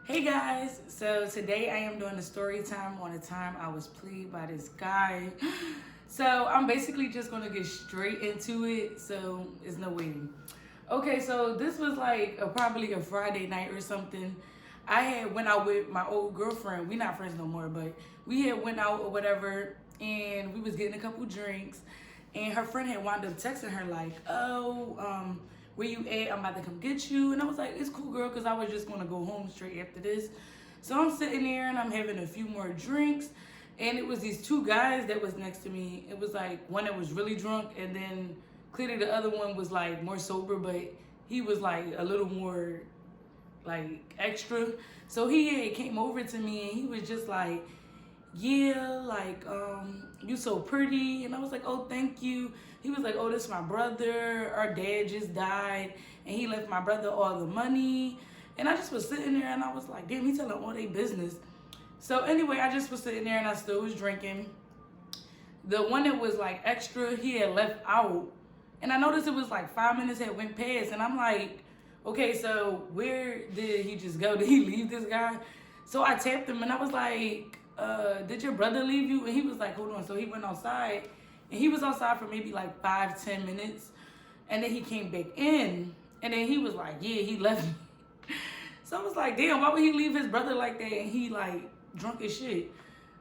Hey guys, so today I am doing a story time on a time I was played by this guy. So I'm basically just gonna get straight into it, so it's no waiting. Okay, so this was like probably a Friday night or something. I had went out with my old girlfriend. We not friends no more, but we had went out or whatever, and we was getting a couple drinks, and her friend had wound up texting her like, where you at? I'm about to come get you. And I was like, it's cool, girl, because I was just going to go home straight after this. So I'm sitting there and I'm having a few more drinks. And it was these two guys that was next to me. It was like one that was really drunk, and then clearly the other one was like more sober, but he was like a little more like extra. So he had came over to me and he was just like, yeah, like, you so pretty. And I was like, oh, thank you. He was like, oh, this is my brother. Our dad just died and he left my brother all the money. And I just was sitting there and I was like, damn, he telling all their business. So anyway, I just was sitting there and I still was drinking. The one that was like extra, he had left out. And I noticed it was like 5 minutes had went past. And I'm like, okay, so where did he just go? Did he leave this guy? So I tapped him and I was like, did your brother leave you? And he was like, hold on. So he went outside and he was outside for maybe like 5-10 minutes. And then he came back in and then he was like, yeah, he left me. So I was like, damn, why would he leave his brother like that? And he like drunk as shit.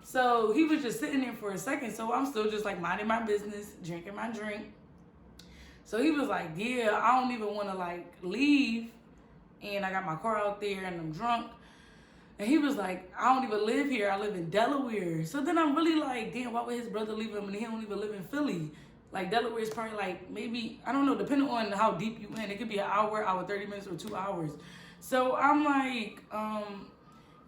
So he was just sitting there for a second. So I'm still just like minding my business, drinking my drink. So he was like, yeah, I don't even want to like leave. And I got my car out there and I'm drunk. And he was like, I don't even live here. I live in Delaware. So then I'm really like, damn, why would his brother leave him and he don't even live in Philly? Like Delaware is probably like maybe, I don't know, depending on how deep you in. It could be an hour, 30 minutes, or 2 hours. So I'm like,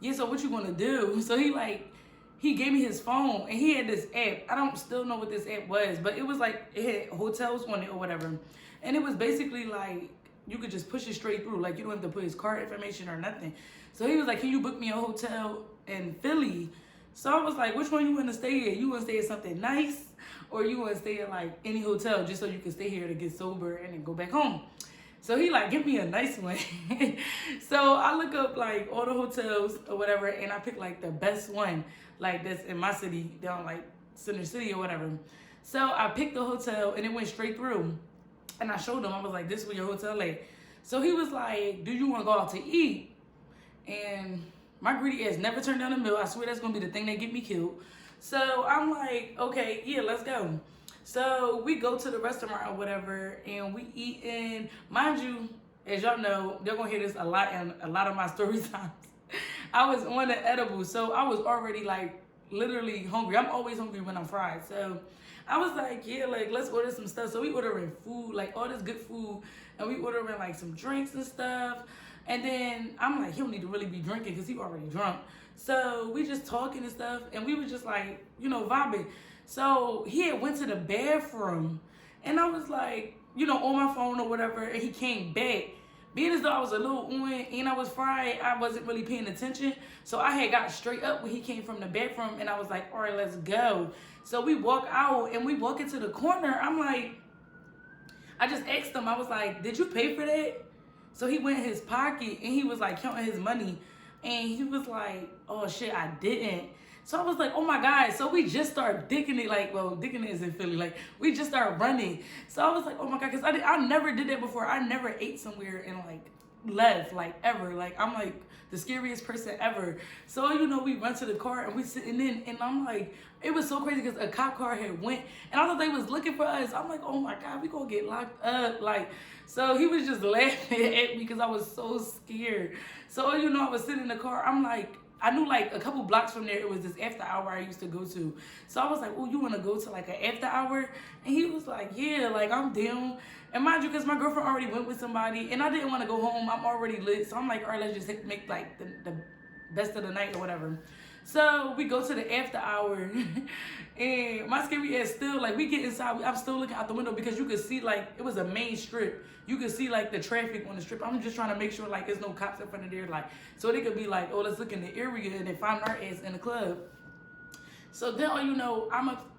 yeah, so what you gonna do? So he gave me his phone and he had this app. I don't still know what this app was, but it was like, it had hotels on it or whatever. And it was basically like, you could just push it straight through. Like you don't have to put his card information or nothing. So he was like, can you book me a hotel in Philly? So I was like, which one you want to stay at? You want to stay at something nice or you want to stay at like any hotel just so you can stay here to get sober and then go back home? So he like, give me a nice one. So I look up like all the hotels or whatever and I pick like the best one like that's in my city down like Center City or whatever. So I picked the hotel and it went straight through. And I showed him, I was like, this is where your hotel at. So he was like, do you want to go out to eat? And my greedy ass never turned down a meal. I swear that's going to be the thing that get me killed. So I'm like, okay, yeah, let's go. So we go to the restaurant or whatever, and we eat. And mind you, as y'all know, they're going to hear this a lot in a lot of my story times. I was on the edible, so I was already like literally hungry. I'm always hungry when I'm fried. So I was like, yeah, like let's order some stuff. So we ordering food, like all this good food, and we ordering like some drinks and stuff. And then I'm like, he don't need to really be drinking because he already drunk. So we just talking and stuff, and we were just like, you know, vibing. So he had went to the bathroom, and I was like, you know, on my phone or whatever, and he came back. Being as though I was a little on and I was fried, I wasn't really paying attention. So I had got straight up when he came from the bathroom, and I was like, all right, let's go. So we walk out, and we walk into the corner. I'm like, I just asked him, I was like, did you pay for that? So he went in his pocket and he was like counting his money and he was like, oh shit, I didn't. So I was like, oh my God. So we just started dicking it, like, well, dicking it is in Philly. Like we just started running. So I was like, oh my God, because I never did that before. I never ate somewhere and like left, like ever. Like I'm like the scariest person ever. So, you know, we run to the car and we sitting in and I'm like, it was so crazy because a cop car had went and I thought they was looking for us. I'm like, oh my God, we gonna get locked up. Like, so he was just laughing at me because I was so scared. So, you know, I was sitting in the car. I'm like, I knew like a couple blocks from there, it was this after hour I used to go to. So I was like, oh, you want to go to like an after hour? And he was like, yeah, like I'm down. And mind you, because my girlfriend already went with somebody and I didn't want to go home. I'm already lit. So I'm like, all right, let's just make like the best of the night or whatever. So we go to the after hour and my scary ass still, like we get inside, I'm still looking out the window because you could see like, it was a main strip. You could see like the traffic on the strip. I'm just trying to make sure like there's no cops in front of there. Like, so they could be like, oh, let's look in the area and then find our ass in the club. So then, you know,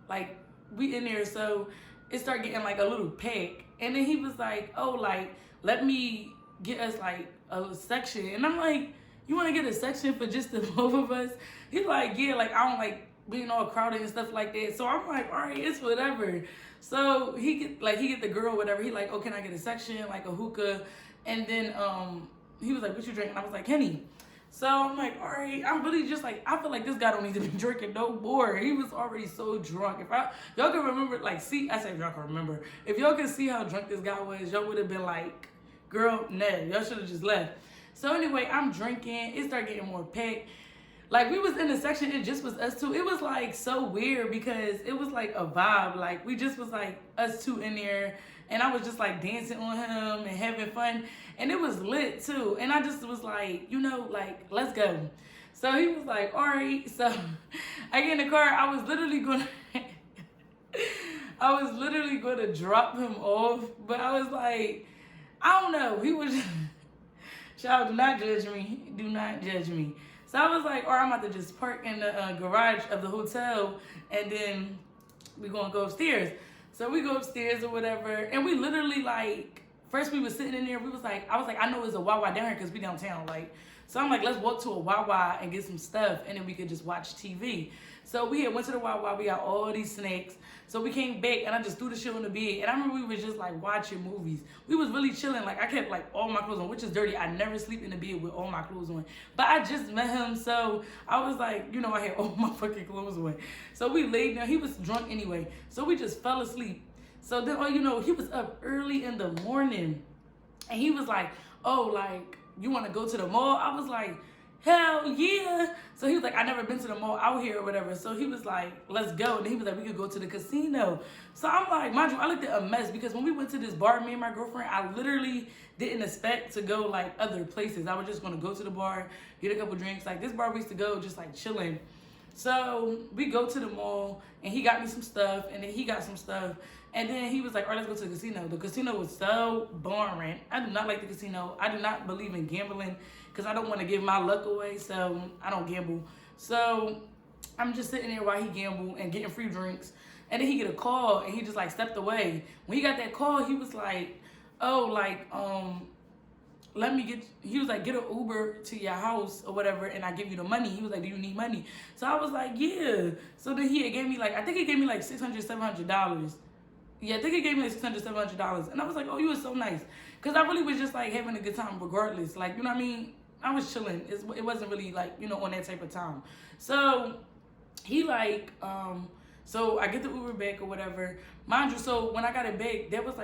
like, we in there. So it started getting like a little pack. And then he was like, oh, like, let me get us like a section. And I'm like, you want to get a section for just the both of us? He's like, yeah, like, I don't like being all crowded and stuff like that. So I'm like, all right, it's whatever. So he get the girl, whatever. He like, oh, can I get a section, like a hookah? And then he was like, what you drinking? I was like, Henny. So I'm like, all right, I'm really just like, I feel like this guy don't need to be drinking no more. He was already so drunk. Y'all can remember, like, see, I said y'all can remember. If y'all can see how drunk this guy was, y'all would have been like, girl, no, y'all should have just left. So anyway, I'm drinking. It started getting more packed. Like, we was in the section, it just was us two. It was like so weird because it was like a vibe. Like, we just was like us two in there. And I was just like dancing on him and having fun. And it was lit too. And I just was like, you know, like, let's go. So he was like, all right. So I get in the car. I was literally going to drop him off. But I was like, I don't know. He was, y'all do not judge me. Do not judge me. So I was like, all right, I'm about to just park in the garage of the hotel. And then we going to go upstairs. So we go upstairs or whatever, and we literally, like, first we was sitting in there, I was like, I know it's a Wawa down here because we downtown, like, so I'm like, let's walk to a Wawa and get some stuff, and then we could just watch TV. So we had went to the Wawa, we got all these snacks, so we came back, and I just threw the shit on the bed, and I remember we was just, like, watching movies. We was really chilling, like, I kept, like, all my clothes on, which is dirty. I never sleep in the bed with all my clothes on, but I just met him, so I was like, you know, I had all my fucking clothes on. So we laid down. He was drunk anyway, so we just fell asleep. So then, oh, you know, he was up early in the morning, and he was like, oh, like, you want to go to the mall? I was like, hell yeah. So he was like, I never been to the mall out here or whatever. So he was like, let's go. And he was like, we could go to the casino. So I'm like, mind you, I looked at a mess because when we went to this bar, me and my girlfriend, I literally didn't expect to go like other places. I was just going to go to the bar, get a couple drinks. Like, this bar we used to go just like chilling. So we go to the mall, and he got me some stuff, and then he got some stuff. And then he was like, all right, let's go to the casino. The casino was so boring. I do not like the casino. I do not believe in gambling because I don't want to give my luck away, so I don't gamble. So I'm just sitting there while he gambled and getting free drinks. And then he get a call, and he just, like, stepped away. When he got that call, he was like, oh, like, he was like, get an Uber to your house or whatever, and I give you the money. He was like, do you need money? So I was like, yeah. So then he gave me, like, I think he gave me like $600, $700. Yeah, I think he gave me like $600, $700. And I was like, oh, you were so nice. Because I really was just, like, having a good time regardless. Like, you know what I mean? I was chilling. It wasn't really, like, you know, on that type of time. So he, like, so I get the Uber back or whatever. Mind you, so when I got it back, there was,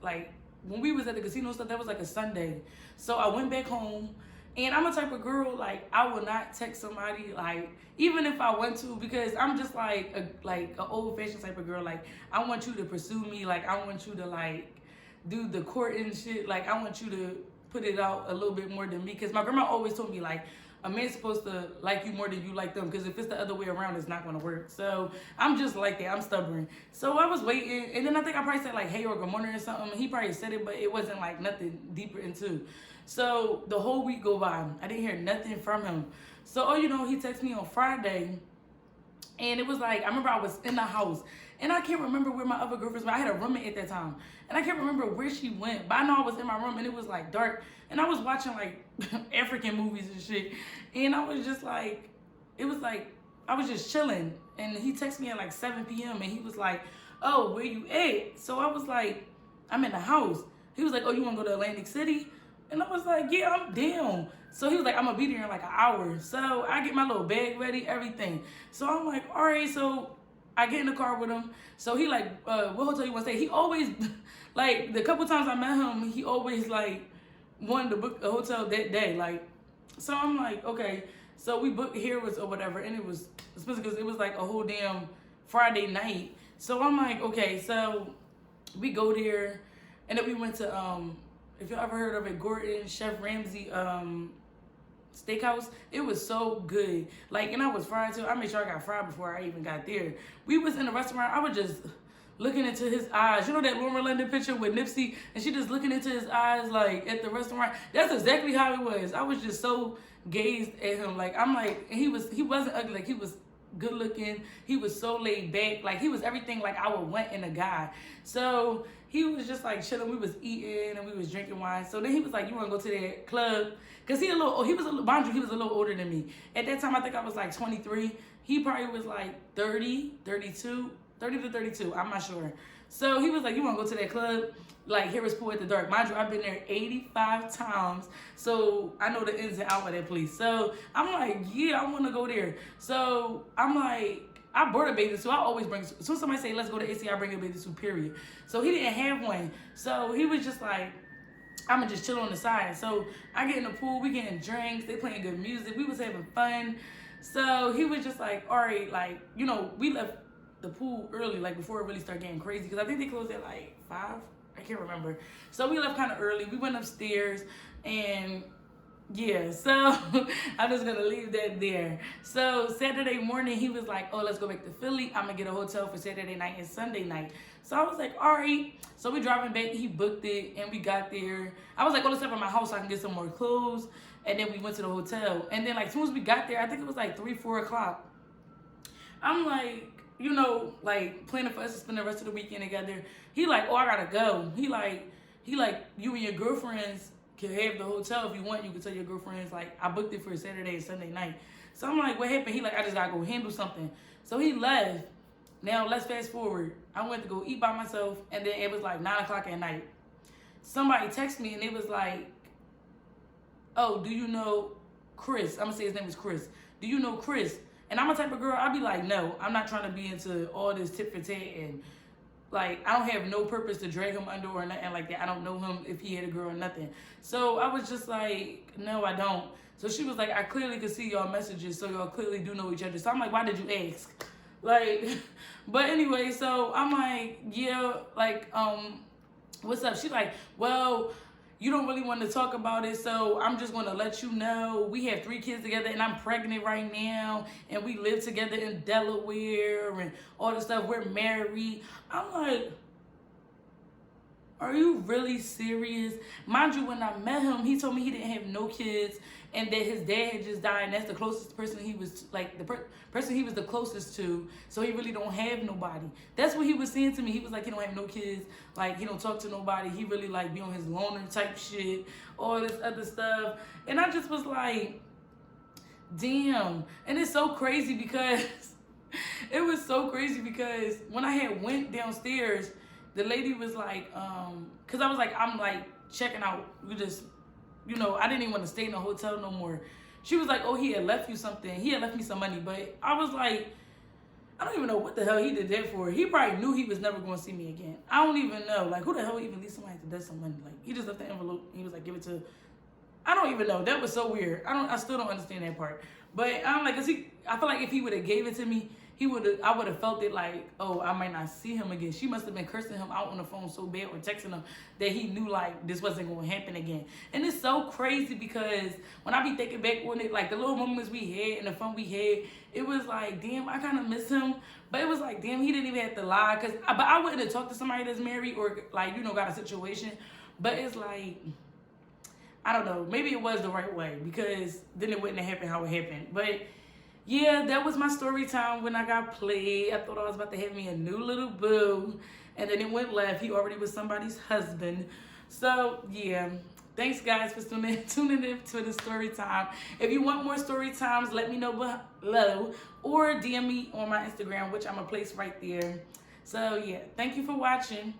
like, when we was at the casino stuff, that was, like, a Sunday. So I went back home. And I'm a type of girl, like, I will not text somebody, like, even if I want to, because I'm just, like, an old-fashioned type of girl. Like, I want you to pursue me. Like, I want you to, like, do the courting shit. Like, I want you to put it out a little bit more than me. Because my grandma always told me, like, a man's supposed to like you more than you like them. Because if it's the other way around, it's not going to work. So I'm just like that. I'm stubborn. So I was waiting. And then I think I probably said, like, hey or good morning or something. He probably said it, but it wasn't, like, nothing deeper into. So the whole week go by. I didn't hear nothing from him. So, oh, you know, he texted me on Friday. And it was like, I remember I was in the house. And I can't remember where my other girlfriends were. I had a roommate at that time. And I can't remember where she went. But I know I was in my room and it was like dark. And I was watching like African movies and shit. And I was just like, it was like, I was just chilling. And he texted me at like 7 p.m. And he was like, oh, where you at? So I was like, I'm in the house. He was like, oh, you want to go to Atlantic City? And I was like, yeah, I'm down. So he was like, I'm going to be there in like an hour. So I get my little bag ready, everything. So I'm like, all right. So I get in the car with him. So he like, what hotel you want to stay? He always, like, the couple times I met him, he always like wanted to book a hotel that day. Like, so I'm like, okay. So we booked here or whatever. And it was expensive because it was like a whole damn Friday night. So I'm like, okay. So we go there. And then we went to, if y'all ever heard of it, Gordon, Chef Ramsay steakhouse. It was so good. Like, and I was fried too. I made sure I got fried before I even got there. We was in the restaurant. I was just looking into his eyes. You know that Lauren Linda picture with Nipsey? And she just looking into his eyes, like, at the restaurant. That's exactly how it was. I was just so gazed at him. Like, I'm like, and he wasn't ugly. Like, he was good looking. He was so laid back. Like, he was everything like I would want in a guy. So he was just like chilling. We was eating and we was drinking wine. So then he was like, you want to go to that club? Because he was a little older than me. At that time, I think I was like 23. He probably was like 30 to 32. I'm not sure. So he was like, you want to go to that club? Like, Harris Pool at the Dark. Mind you, I've been there 85 times. So I know the ins and outs of that place. So I'm like, yeah, I want to go there. So I'm like, I brought a bathing suit. I always bring, as soon as somebody say, let's go to AC, I bring a bathing suit, period. So he didn't have one. So he was just like, I'm going to just chill on the side. So I get in the pool, we getting drinks, they playing good music, we was having fun. So he was just like, all right, like, you know, we left the pool early, like before it really started getting crazy, because I think they closed at like 5. I can't remember. So we left kind of early. We went upstairs, and yeah, so I'm just gonna leave that there. So Saturday morning, he was like, oh, let's go back to Philly. I'm gonna get a hotel for Saturday night and Sunday night. So I was like, all right. So we driving back, he booked it, and we got there. I was like, oh, let's step at my house so I can get some more clothes. And then we went to the hotel. And then like as soon as we got there, I think it was like 3, 4 o'clock. I'm like, you know, like planning for us to spend the rest of the weekend together. He like, oh, I gotta go. He like, you and your girlfriends can have the hotel if you want. You can tell your girlfriends, like, I booked it for Saturday and Sunday night. So I'm like, what happened? He like, I just gotta go handle something. So he left. Now let's fast forward. I went to go eat by myself, and then it was like 9 o'clock at night. Somebody texted me, and it was like, oh, do you know Chris? I'm gonna say his name was Chris. Do you know Chris? And I'm a type of girl, I'll be like, no, I'm not trying to be into all this tit for tat, and like, I don't have no purpose to drag him under or nothing like that. I don't know him if he had a girl or nothing. So I was just like, no, I don't. So she was like, I clearly could see y'all messages, so y'all clearly do know each other. So I'm like, why did you ask? Like, but anyway, so I'm like, yeah, like, what's up? She's like, well, you don't really want to talk about it, so I'm just going to let you know we have 3 kids together, and I'm pregnant right now, and we live together in Delaware and all this stuff. We're married. I'm like, are you really serious? Mind you, when I met him, he told me he didn't have no kids and that his dad had just died, and that's the closest person he was, like, the person he was the closest to, so he really don't have nobody. That's what he was saying to me. He was like, he don't have no kids, like, he don't talk to nobody, he really, like, be on his loner type shit, all this other stuff. And I just was like, damn. And it's so crazy because, it was so crazy because when I had went downstairs, the lady was like, because I was like, I'm like checking out. We just, you know, I didn't even want to stay in the hotel no more. She was like, oh, he had left you something. He had left me some money. But I was like, I don't even know what the hell he did that for. He probably knew he was never going to see me again. I don't even know. Like, who the hell even leaves somebody to do some money? Like, he just left the envelope. He was like, give it to, I don't even know. That was so weird. I still don't understand that part. But I'm like, I feel like if he would have gave it to me, I would have felt it like, oh, I might not see him again. She must have been cursing him out on the phone so bad or texting him that he knew like this wasn't going to happen again. And it's so crazy because when I be thinking back on it, like the little moments we had and the fun we had, it was like, damn, I kind of miss him. But it was like, damn, he didn't even have to lie. But I wouldn't have talked to somebody that's married or like, you know, got a situation. But it's like, I don't know, maybe it was the right way because then it wouldn't have happened how it happened. But yeah, that was my story time when I got played. I thought I was about to have me a new little boo. And then it went left. He already was somebody's husband. So, yeah. Thanks, guys, for tuning in to the story time. If you want more story times, let me know below. Or DM me on my Instagram, which I'm going to place right there. So, yeah. Thank you for watching.